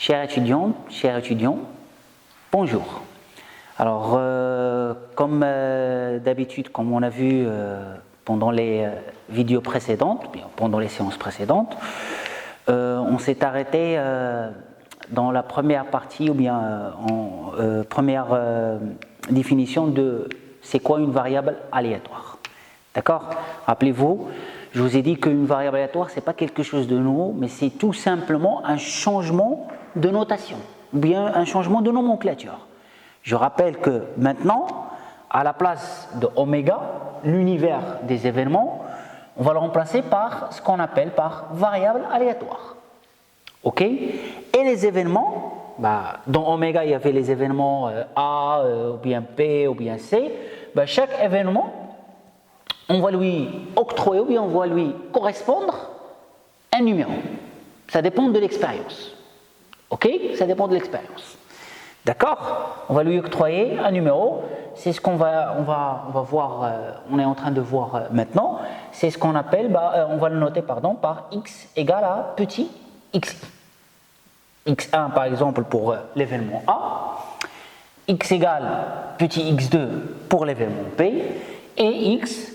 Chères étudiantes, chers étudiants, bonjour. Alors, comme d'habitude, comme on a vu pendant les vidéos précédentes, pendant les séances précédentes, on s'est arrêté dans la première partie ou bien en première définition de c'est quoi une variable aléatoire. D'accord? Rappelez-vous, je vous ai dit qu'une variable aléatoire, ce n'est pas quelque chose de nouveau, mais c'est tout simplement un changement de notation, ou bien un changement de nomenclature. Je rappelle que maintenant, à la place de oméga, l'univers des événements, on va le remplacer par ce qu'on appelle par variable aléatoire. Ok? Et les événements, dans oméga, il y avait les événements A, ou bien P, ou bien C. Chaque événement, on va lui octroyer, ou bien on va lui correspondre un numéro. Ça dépend de l'expérience. Ok? Ça dépend de l'expérience. D'accord? On va lui octroyer un numéro. C'est ce qu'on va voir, on est en train de voir maintenant. C'est ce qu'on appelle, on va le noter par x égale à petit xi. x1 par exemple pour l'événement A, x égale petit x2 pour l'événement P, et x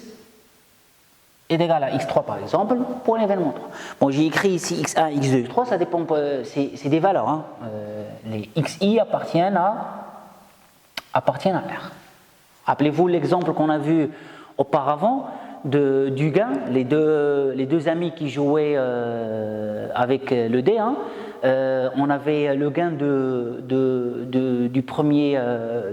est égal à x3 par exemple pour l'événement 3. Bon, j'ai écrit ici x1, x2, x3, ça dépend, c'est des valeurs. Hein. Les xi appartiennent à R. Rappelez-vous l'exemple qu'on a vu auparavant du gain, les deux amis qui jouaient avec le dé. Hein. On avait le gain de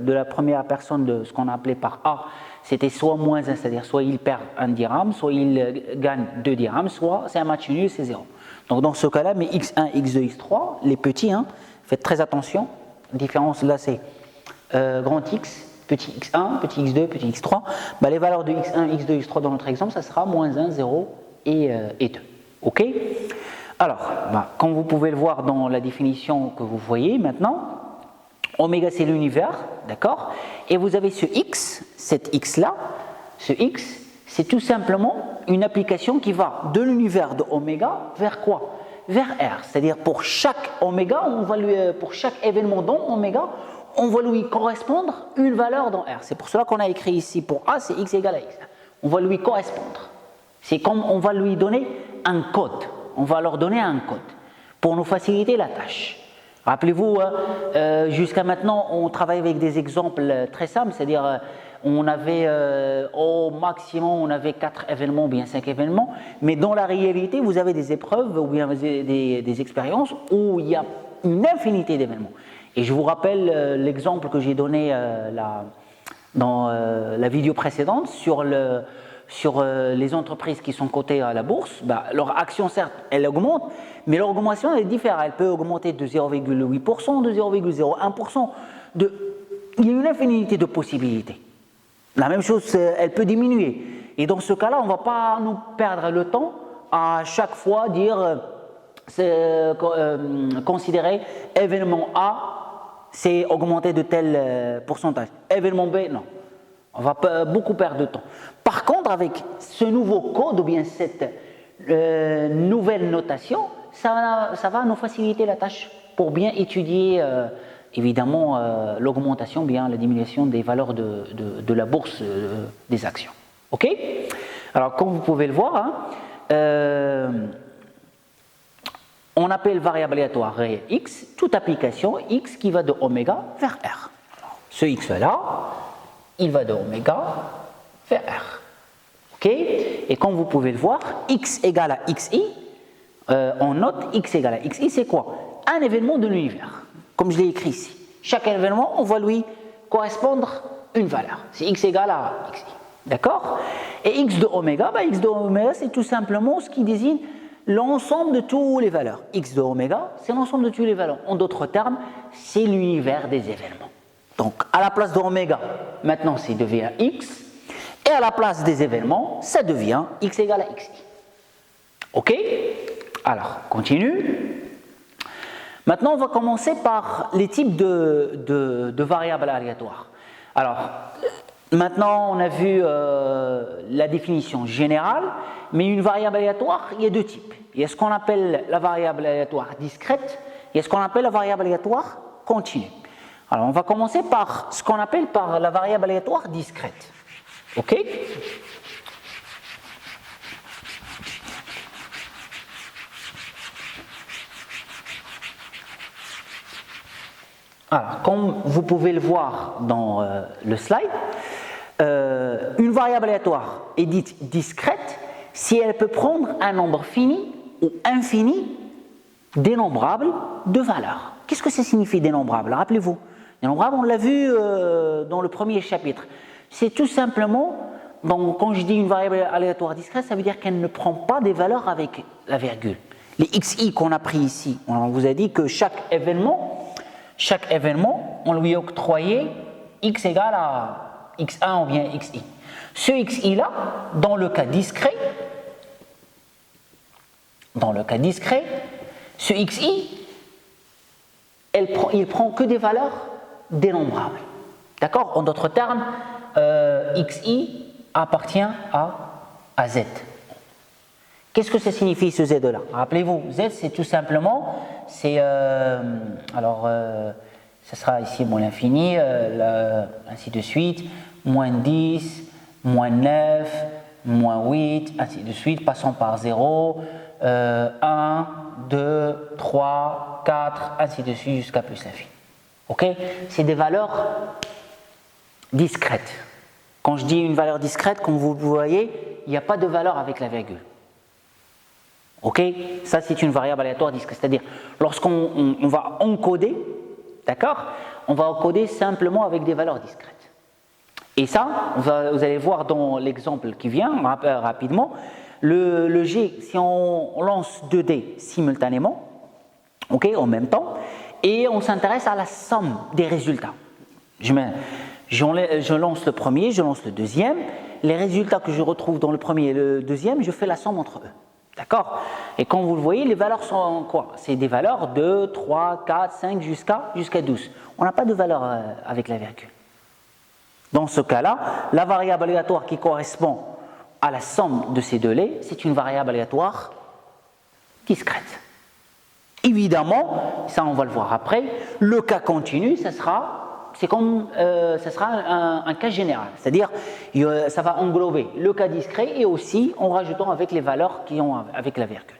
la première personne de ce qu'on a appelé par A. C'était soit moins 1, c'est-à-dire soit il perd 1 dirham, soit il gagne 2 dirhams, soit c'est un match nul, c'est 0. Donc dans ce cas-là, mais x1, x2, x3, les petits, hein, faites très attention. La différence là, c'est grand X, petit x1, petit x2, petit x3. Les valeurs de x1, x2, x3 dans notre exemple, ça sera moins 1, 0 et 2. Ok? Alors, comme vous pouvez le voir dans la définition que vous voyez maintenant, oméga c'est l'univers, d'accord? Et vous avez ce x, cet x-là, ce x, c'est tout simplement une application qui va de l'univers de oméga vers quoi? Vers R. C'est-à-dire pour chaque oméga, pour chaque événement dans oméga, on va lui correspondre une valeur dans R. C'est pour cela qu'on a écrit ici pour A, c'est x égale à x. On va lui correspondre. C'est comme on va lui donner un code. On va leur donner un code pour nous faciliter la tâche. Rappelez-vous, jusqu'à maintenant, on travaille avec des exemples très simples, c'est-à-dire on avait au maximum, on avait 4 événements ou bien 5 événements, mais dans la réalité, vous avez des épreuves ou bien des expériences où il y a une infinité d'événements. Et je vous rappelle l'exemple que j'ai donné dans la vidéo précédente sur les entreprises qui sont cotées à la bourse. Leur action, certes, elle augmente, mais leur augmentation elle est différente. Elle peut augmenter de 0,8%, de 0,01%. Il y a une infinité de possibilités. La même chose, elle peut diminuer. Et dans ce cas-là, on ne va pas nous perdre le temps à chaque fois dire, considérer événement A, c'est augmenté de tel pourcentage. Événement B, non. On va beaucoup perdre de temps. Par contre, avec ce nouveau code ou bien cette nouvelle notation, ça va nous faciliter la tâche pour bien étudier évidemment l'augmentation, bien la diminution des valeurs de la bourse des actions. Ok? Alors, comme vous pouvez le voir, hein, on appelle variable aléatoire réelle x toute application x qui va de oméga vers R. Alors, ce x-là, il va de oméga vers R. Ok? Et comme vous pouvez le voir, x égale à xi, on note x égale à xi, c'est quoi? Un événement de l'univers, comme je l'ai écrit ici. Chaque événement, on va lui correspondre une valeur. C'est x égale à xi. D'accord? Et x de oméga, c'est tout simplement ce qui désigne l'ensemble de toutes les valeurs. X de oméga, c'est l'ensemble de toutes les valeurs. En d'autres termes, c'est l'univers des événements. Donc, à la place de oméga, maintenant, ça devient x. Et à la place des événements, ça devient x égale à xi. Ok? Alors, continue. Maintenant, on va commencer par les types de variables aléatoires. Alors, maintenant, on a vu la définition générale, mais une variable aléatoire, il y a deux types. Il y a ce qu'on appelle la variable aléatoire discrète il y a ce qu'on appelle la variable aléatoire continue. Alors, on va commencer par ce qu'on appelle par la variable aléatoire discrète. OK? Alors, comme vous pouvez le voir dans le slide, une variable aléatoire est dite discrète si elle peut prendre un nombre fini ou infini dénombrable de valeurs. Qu'est-ce que ça signifie dénombrable? Rappelez-vous, dénombrable, on l'a vu dans le premier chapitre. C'est tout simplement, quand je dis une variable aléatoire discrète, ça veut dire qu'elle ne prend pas des valeurs avec la virgule. Les xi qu'on a pris ici, on vous a dit que chaque événement, on lui octroyait x égale à x1 ou bien xi. Ce xi-là, dans le cas discret, ce xi, il prend que des valeurs dénombrables. D'accord? En d'autres termes, xi appartient à z. Qu'est-ce que ça signifie ce z-là? Rappelez-vous, z c'est tout simplement, ça sera ici moins l'infini, ainsi de suite, moins 10, moins 9, moins 8, ainsi de suite, passant par 0, 1, 2, 3, 4, ainsi de suite jusqu'à plus l'infini. Ok? C'est des valeurs discrètes. Quand je dis une valeur discrète, comme vous le voyez, il n'y a pas de valeur avec la virgule. Ok? Ça, c'est une variable aléatoire discrète. C'est-à-dire, lorsqu'on va encoder, d'accord? On va encoder simplement avec des valeurs discrètes. Et ça, vous allez voir dans l'exemple qui vient, rapidement, le G, si on lance 2 dés simultanément, ok, en même temps, et on s'intéresse à la somme des résultats. Je lance le premier, je lance le deuxième, les résultats que je retrouve dans le premier et le deuxième, je fais la somme entre eux. D'accord? Et comme vous le voyez, les valeurs sont quoi? C'est des valeurs de 3, 4, 5 jusqu'à 12. On n'a pas de valeur avec la virgule. Dans ce cas-là, la variable aléatoire qui correspond à la somme de ces deux laits, c'est une variable aléatoire discrète. Évidemment, ça on va le voir après, le cas continu, ça sera un cas général, c'est-à-dire ça va englober le cas discret et aussi en rajoutant avec les valeurs qui ont avec la virgule.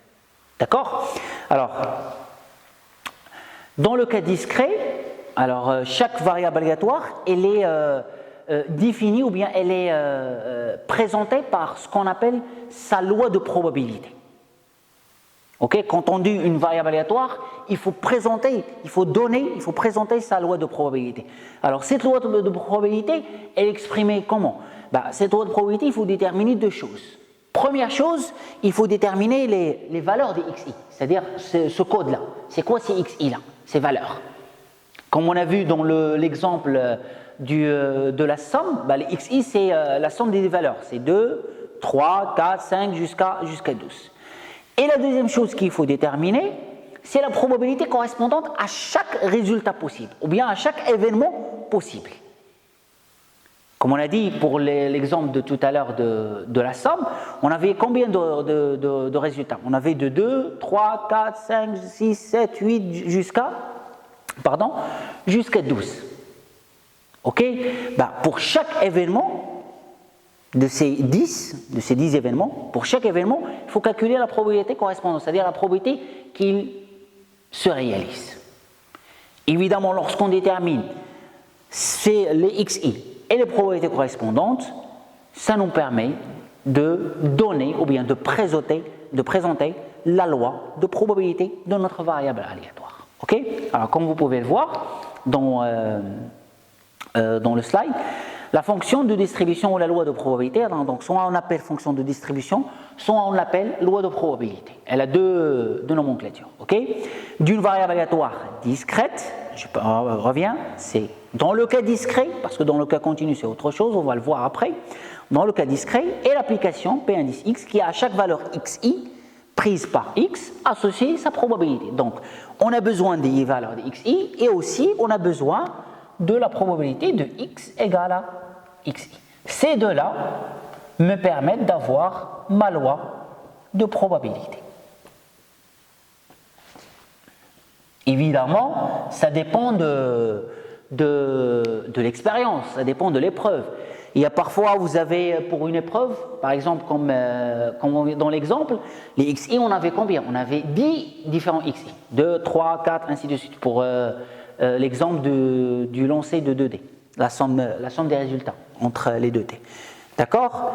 D'accord? Alors, dans le cas discret, chaque variable aléatoire, elle est définie ou bien elle est présentée par ce qu'on appelle sa loi de probabilité. Okay? Quand on dit une variable aléatoire, il faut présenter sa loi de probabilité. Alors cette loi de probabilité, elle est exprimée comment? Cette loi de probabilité, il faut déterminer deux choses. Première chose, il faut déterminer les valeurs des xi, c'est-à-dire ce code-là. C'est quoi ces xi-là, ces valeurs? Comme on a vu dans l'exemple de la somme, les xi c'est la somme des valeurs, c'est 2, 3, 4, 5 jusqu'à 12. Et la deuxième chose qu'il faut déterminer, c'est la probabilité correspondante à chaque résultat possible, ou bien à chaque événement possible. Comme on a dit pour l'exemple de tout à l'heure de la somme, on avait combien de résultats? On avait de 2, 3, 4, 5, 6, 7, 8 jusqu'à 12. Ok? Pour chaque événement, de ces 10 événements, pour chaque événement, il faut calculer la probabilité correspondante, c'est-à-dire la probabilité qu'il se réalise. Évidemment, lorsqu'on détermine les xi et les probabilités correspondantes, ça nous permet de donner ou bien de présenter la loi de probabilité de notre variable aléatoire. Ok? Alors, comme vous pouvez le voir dans le slide, la fonction de distribution ou la loi de probabilité, donc soit on appelle fonction de distribution, soit on l'appelle loi de probabilité. Elle a deux nomenclatures. Okay? D'une variable aléatoire discrète, je reviens, c'est dans le cas discret, parce que dans le cas continu c'est autre chose, on va le voir après, dans le cas discret, et l'application P indice x qui a à chaque valeur xi prise par x associée sa probabilité. Donc on a besoin des valeurs de xi et aussi on a besoin de la probabilité de x égale à xi. Ces deux-là me permettent d'avoir ma loi de probabilité. Évidemment, ça dépend de l'expérience, ça dépend de l'épreuve. Il y a parfois, vous avez pour une épreuve, par exemple, comme dans l'exemple, les XI, on avait combien? On avait 10 différents XI. 2, 3, 4, ainsi de suite, pour l'exemple du lancer de 2D, la somme des résultats entre les 2D. D'accord?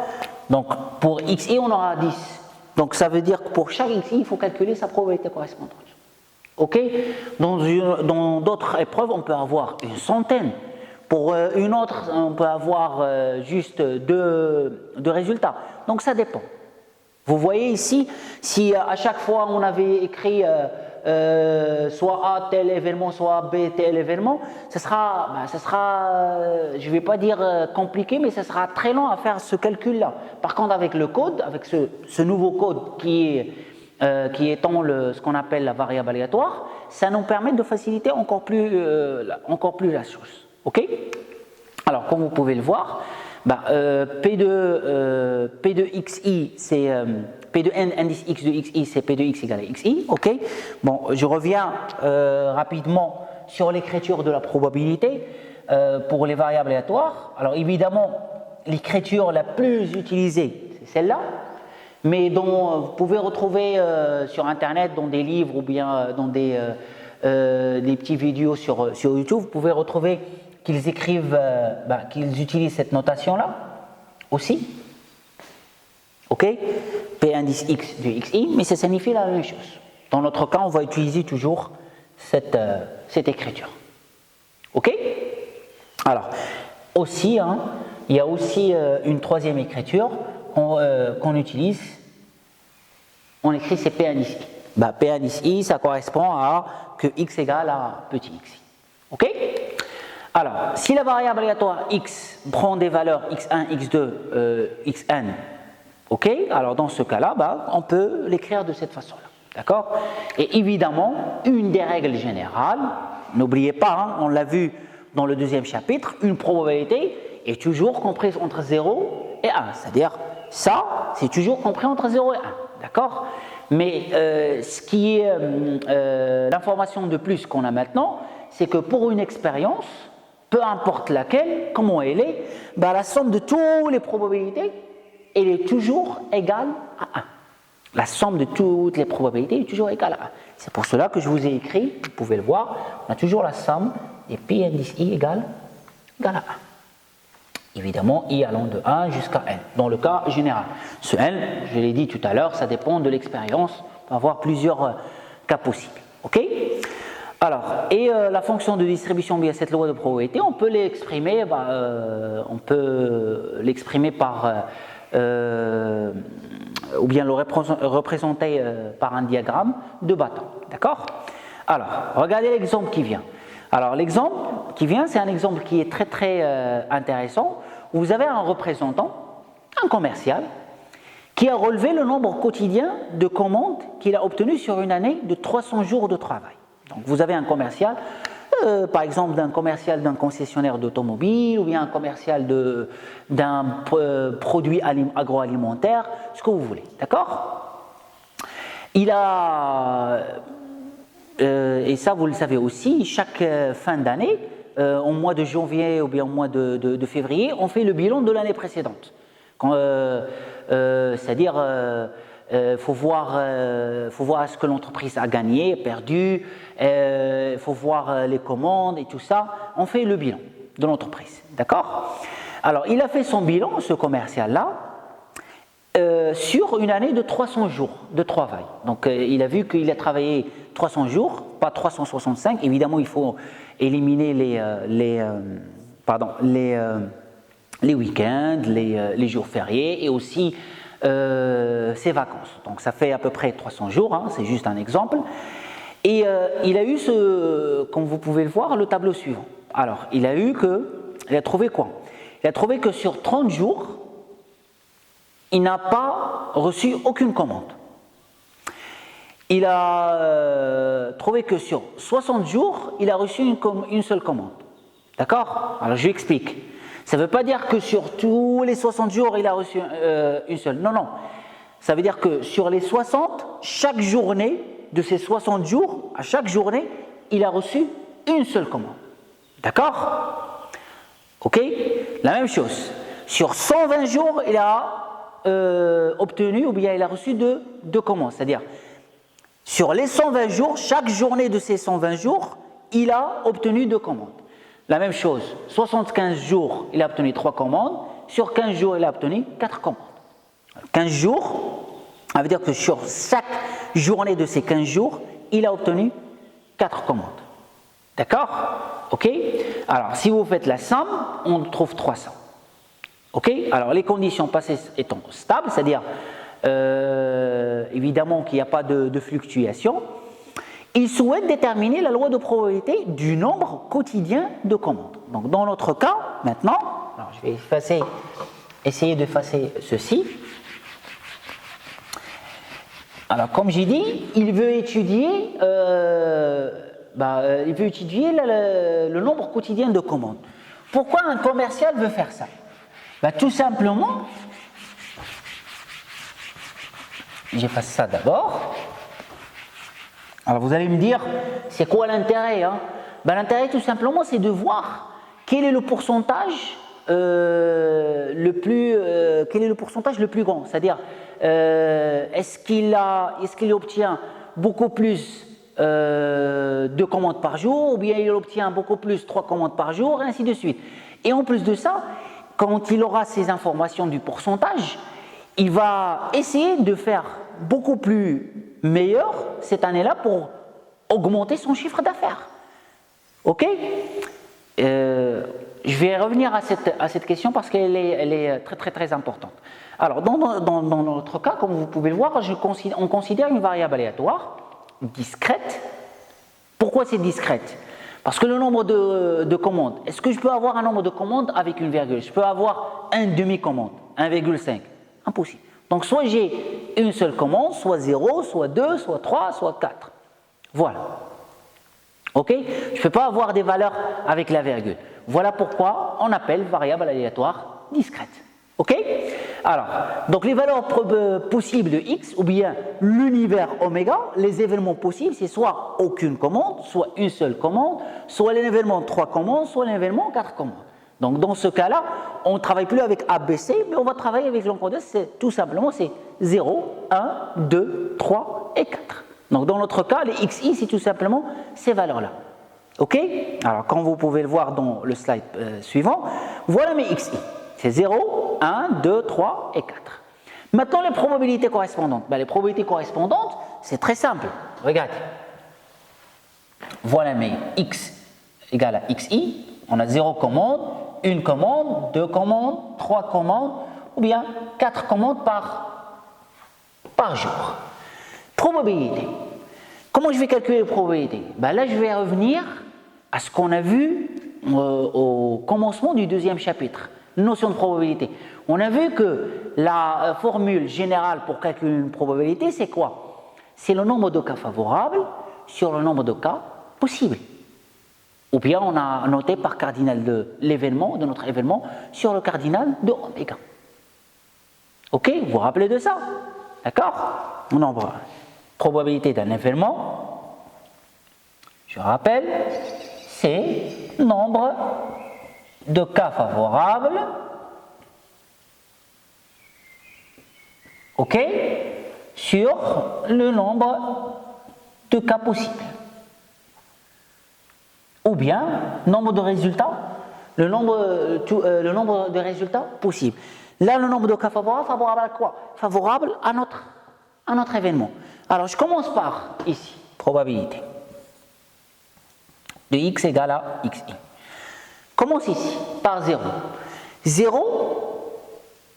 Donc, pour XI, on aura 10. Donc, ça veut dire que pour chaque XI, il faut calculer sa probabilité correspondante. Ok? Dans d'autres épreuves, on peut avoir une centaine. Pour une autre, on peut avoir juste deux résultats. Donc ça dépend. Vous voyez ici, si à chaque fois on avait écrit soit A tel événement, soit B tel événement, ce sera, je ne vais pas dire compliqué, mais ce sera très long à faire ce calcul-là. Par contre, avec le code, avec ce nouveau code qui étant ce qu'on appelle la variable aléatoire, ça nous permet de faciliter encore plus la chose. Ok? Alors, comme vous pouvez le voir, P de xi, c'est P de n indice x de xi, c'est P de x égale à xi. Ok? Bon, je reviens rapidement sur l'écriture de la probabilité pour les variables aléatoires. Alors, évidemment, l'écriture la plus utilisée, c'est celle-là, mais dont vous pouvez retrouver sur Internet, dans des livres ou bien dans des petites vidéos sur YouTube, vous pouvez retrouver qu'ils écrivent, qu'ils utilisent cette notation-là aussi. Ok? P indice x de xi, mais ça signifie la même chose. Dans notre cas, on va utiliser toujours cette écriture. Ok? Alors, aussi, il y a aussi une troisième écriture qu'on utilise. On écrit c'est P indice i. P indice i, ça correspond à que x égale à petit xi. Ok? Alors, si la variable aléatoire x prend des valeurs x1, x2, xn, ok? Alors dans ce cas-là, on peut l'écrire de cette façon-là. D'accord? Et évidemment, une des règles générales, n'oubliez pas, on l'a vu dans le deuxième chapitre, une probabilité est toujours comprise entre 0 et 1. C'est-à-dire, ça, c'est toujours compris entre 0 et 1. D'accord? Mais ce qui est l'information de plus qu'on a maintenant, c'est que pour une expérience, peu importe laquelle, comment elle est, la somme de toutes les probabilités, elle est toujours égale à 1. La somme de toutes les probabilités est toujours égale à 1. C'est pour cela que je vous ai écrit, vous pouvez le voir, on a toujours la somme des P indice I égale à 1. Évidemment, I allant de 1 jusqu'à n, dans le cas général. Ce n, je l'ai dit tout à l'heure, ça dépend de l'expérience, on peut avoir plusieurs cas possibles. Ok? Alors, et la fonction de distribution via cette loi de probabilité, on peut l'exprimer par ou bien le représenter par un diagramme de bâton. D'accord? Alors, regardez l'exemple qui vient. Alors, l'exemple qui vient, c'est un exemple qui est très très intéressant. Vous avez un représentant, un commercial, qui a relevé le nombre quotidien de commandes qu'il a obtenues sur une année de 300 jours de travail. Donc, vous avez un commercial, par exemple d'un commercial d'un concessionnaire d'automobile ou bien un commercial d'un produit agroalimentaire, ce que vous voulez. D'accord? Il a, et ça vous le savez aussi, chaque fin d'année, au mois de janvier ou bien au mois de février, on fait le bilan de l'année précédente. C'est-à-dire, faut voir ce que l'entreprise a gagné, perdu, faut voir les commandes et tout ça. On fait le bilan de l'entreprise, d'accord? Alors, il a fait son bilan, ce commercial-là, sur une année de 300 jours de travail. Donc, il a vu qu'il a travaillé 300 jours, pas 365. Évidemment, il faut éliminer les week-ends, les jours fériés et aussi ses vacances. Donc ça fait à peu près 300 jours, c'est juste un exemple. Et il a eu comme vous pouvez le voir, le tableau suivant. Alors, il a trouvé quoi? Il a trouvé que sur 30 jours, il n'a pas reçu aucune commande. Il a trouvé que sur 60 jours, il a reçu une seule commande. D'accord? Alors, je explique. Ça ne veut pas dire que sur tous les 60 jours, il a reçu une seule. Non, non. Ça veut dire que sur les 60, chaque journée de ces 60 jours, à chaque journée, il a reçu une seule commande. D'accord? Ok? La même chose. Sur 120 jours, il a obtenu, ou bien il a reçu deux commandes. C'est-à-dire, sur les 120 jours, chaque journée de ces 120 jours, il a obtenu 2 commandes. La même chose, 75 jours, il a obtenu 3 commandes. Sur 15 jours, il a obtenu 4 commandes. 15 jours, ça veut dire que sur chaque journée de ces 15 jours, il a obtenu 4 commandes. D'accord? Ok? Alors, si vous faites la somme, on trouve 300. Ok? Alors, les conditions passées étant stables, c'est-à-dire évidemment qu'il n'y a pas de fluctuation, il souhaite déterminer la loi de probabilité du nombre quotidien de commandes. Donc, dans notre cas, maintenant, alors je vais essayer d'effacer ceci. Alors, comme j'ai dit, il veut étudier le nombre quotidien de commandes. Pourquoi un commercial veut faire ça? Tout simplement, j'efface ça d'abord. Alors vous allez me dire, c'est quoi l'intérêt, hein? L'intérêt tout simplement, c'est de voir quel est le pourcentage le plus grand. C'est-à-dire, est-ce qu'il obtient beaucoup plus de commandes par jour, ou bien il obtient beaucoup plus 3 commandes par jour, et ainsi de suite. Et en plus de ça, quand il aura ces informations du pourcentage, il va essayer de faire beaucoup plus meilleur cette année-là pour augmenter son chiffre d'affaires. Ok? Je vais revenir à cette question parce qu'elle est très très très importante. Alors dans notre cas, comme vous pouvez le voir, on considère une variable aléatoire discrète. Pourquoi c'est discrète? Parce que le nombre de commandes, est-ce que je peux avoir un nombre de commandes avec une virgule? Je peux avoir un demi-commande, 1,5. Impossible. Donc soit j'ai une seule commande, soit 0, soit 2, soit 3, soit 4. Voilà. Ok? Je ne peux pas avoir des valeurs avec la virgule. Voilà pourquoi on appelle variable aléatoire discrète. Ok? Alors, donc les valeurs possibles de x, ou bien l'univers oméga, les événements possibles, c'est soit aucune commande, soit une seule commande, soit l'événement 3 commandes, soit l'événement 4 commandes. Donc dans ce cas-là, on ne travaille plus avec ABC, mais on va travailler avec l'encodeur, c'est tout simplement c'est 0, 1, 2, 3 et 4. Donc dans notre cas, les xi, c'est tout simplement ces valeurs-là. Ok? Alors comme vous pouvez le voir dans le slide suivant, voilà mes xi. C'est 0, 1, 2, 3 et 4. Maintenant, les probabilités correspondantes. Les probabilités correspondantes, c'est très simple. Regardez. Voilà mes x égale à xi. On a 0 commande, 1 commande, 2 commandes, 3 commandes, ou bien 4 commandes par jour. Probabilité. Comment je vais calculer les probabilités? Là, je vais revenir à ce qu'on a vu au commencement du deuxième chapitre. Notion de probabilité. On a vu que la formule générale pour calculer une probabilité, c'est quoi? C'est le nombre de cas favorables sur le nombre de cas possibles. Ou bien on a noté par cardinal de l'événement, de notre événement, sur le cardinal de oméga. Ok? Vous vous rappelez de ça? D'accord? Nombre, probabilité d'un événement, je rappelle, c'est nombre de cas favorables, ok, sur le nombre de cas possibles. Ou bien, nombre de résultats, le nombre de résultats possibles. Là, le nombre de cas favorables, favorable à quoi? Favorable à notre événement. Alors, je commence par, ici, probabilité de x égale à xi. Commence ici, par 0. 0,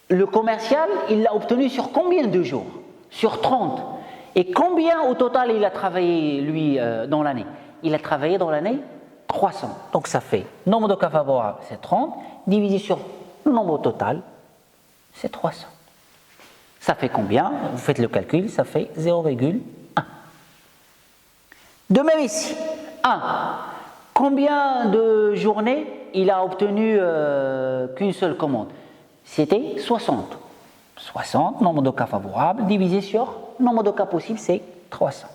le commercial, il l'a obtenu sur combien de jours? Sur 30. Et combien au total il a travaillé, lui, dans l'année? Il a travaillé dans l'année 300. Donc ça fait, nombre de cas favorables, c'est 30, divisé sur le nombre total, c'est 300. Ça fait combien? Vous faites le calcul, ça fait 0,1. De même ici, 1. Combien de journées il a obtenu qu'une seule commande? C'était 60. 60, nombre de cas favorables, divisé sur nombre de cas possibles, c'est 300.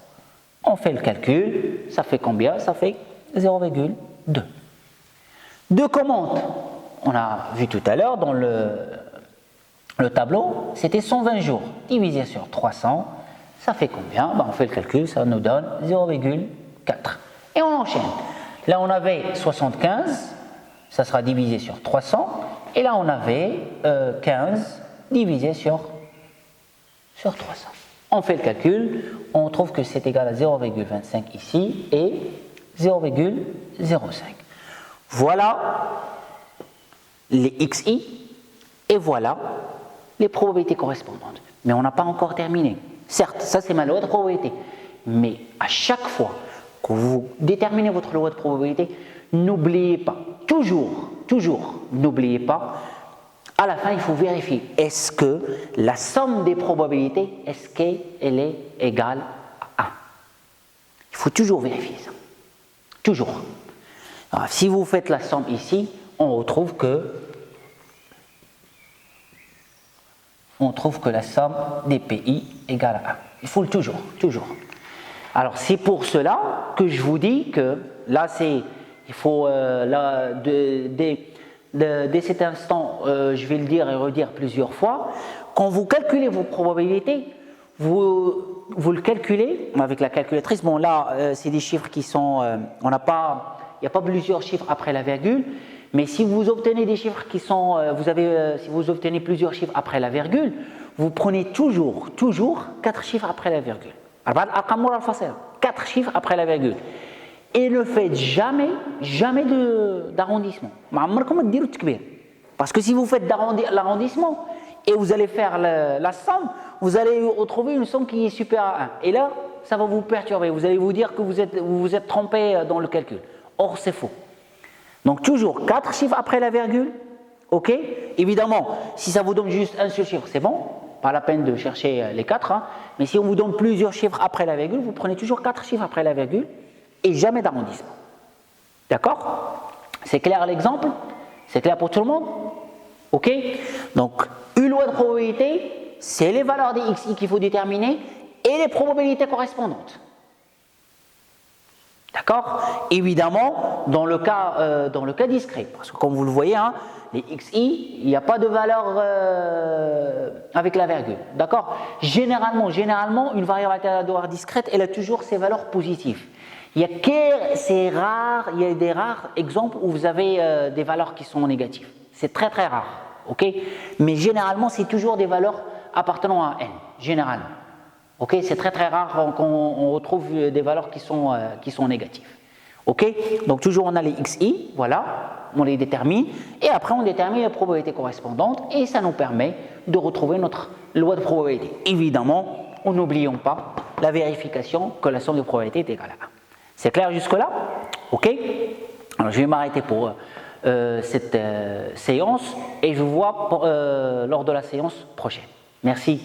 On fait le calcul, ça fait combien? Ça fait 0,2. Deux commandes, on a vu tout à l'heure dans le tableau, c'était 120 jours divisé sur 300, ça fait combien? Ben, on fait le calcul, ça nous donne 0,4. Et on enchaîne. Là, on avait 75, ça sera divisé sur 300, et là, on avait 15 divisé sur 300. On fait le calcul, on trouve que c'est égal à 0,25 ici et 0,05. Voilà les XI et voilà les probabilités correspondantes. Mais on n'a pas encore terminé. Certes, ça c'est ma loi de probabilité, mais à chaque fois que vous déterminez votre loi de probabilité, n'oubliez pas, toujours, n'oubliez pas, à la fin il faut vérifier, est-ce que la somme des probabilités, est-ce qu'elle est égale à 1? Il faut toujours vérifier ça, toujours. Alors, si vous faites la somme ici, on retrouve que la somme des PI égale à 1. Il faut le toujours. Alors c'est pour cela que je vous dis que là il faut dès cet instant, je vais le dire et redire plusieurs fois, quand vous calculez vos probabilités, vous le calculez avec la calculatrice. Bon là c'est des chiffres qui sont, il n'y a pas plusieurs chiffres après la virgule. Mais si vous obtenez des chiffres qui sont, si vous obtenez plusieurs chiffres après la virgule, vous prenez toujours 4 chiffres après la virgule. 4 chiffres après la virgule. Et ne faites jamais d'arrondissement. Parce que si vous faites l'arrondissement et vous allez faire la somme, vous allez retrouver une somme qui est supérieure à 1. Et là, ça va vous perturber. Vous allez vous dire que vous vous êtes trompé dans le calcul. Or, c'est faux. Donc toujours 4 chiffres après la virgule, ok? Évidemment, si ça vous donne juste un seul chiffre, c'est bon, pas la peine de chercher les 4, hein. Mais si on vous donne plusieurs chiffres après la virgule, vous prenez toujours 4 chiffres après la virgule et jamais d'arrondissement. D'accord? C'est clair l'exemple? C'est clair pour tout le monde? Ok? Donc, une loi de probabilité, c'est les valeurs des xi qu'il faut déterminer et les probabilités correspondantes. D'accord? Évidemment, dans le cas discret, parce que comme vous le voyez, hein, les xi, il n'y a pas de valeur avec la virgule. D'accord? Généralement, une variable aléatoire discrète, elle a toujours ses valeurs positives. Il y a des rares exemples où vous avez des valeurs qui sont négatives. C'est très rare. Ok? Mais généralement, c'est toujours des valeurs appartenant à n. Généralement. Ok, c'est très rare qu'on retrouve des valeurs qui sont négatives. Ok, donc toujours on a les xi, voilà, on les détermine, et après on détermine les probabilités correspondantes, et ça nous permet de retrouver notre loi de probabilité. Évidemment, n'oublions pas la vérification que la somme de probabilités est égale à 1. C'est clair jusque-là? Ok, alors je vais m'arrêter pour cette séance, et je vous vois lors de la séance prochaine. Merci.